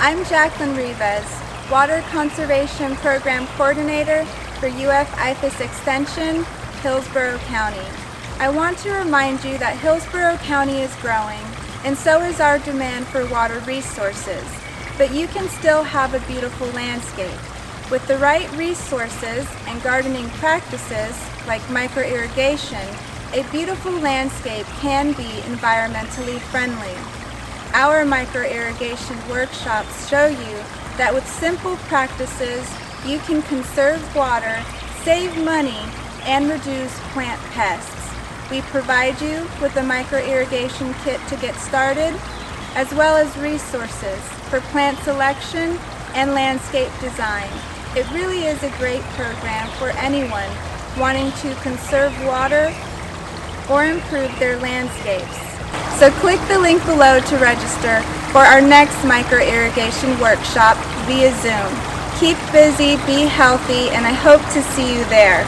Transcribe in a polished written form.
I'm Jacqueline Rivas, Water Conservation Program Coordinator for UF IFAS Extension, Hillsborough County. I want to remind you that Hillsborough County is growing, and so is our demand for water resources, but you can still have a beautiful landscape. With the right resources and gardening practices like microirrigation, a beautiful landscape can be environmentally friendly. Our microirrigation workshops show you that with simple practices, you can conserve water, save money, and reduce plant pests. We provide you with a microirrigation kit to get started, as well as resources for plant selection and landscape design. It really is a great program for anyone wanting to conserve water or improve their landscapes. So click the link below to register for our next microirrigation workshop via Zoom. Keep busy, be healthy, and I hope to see you there.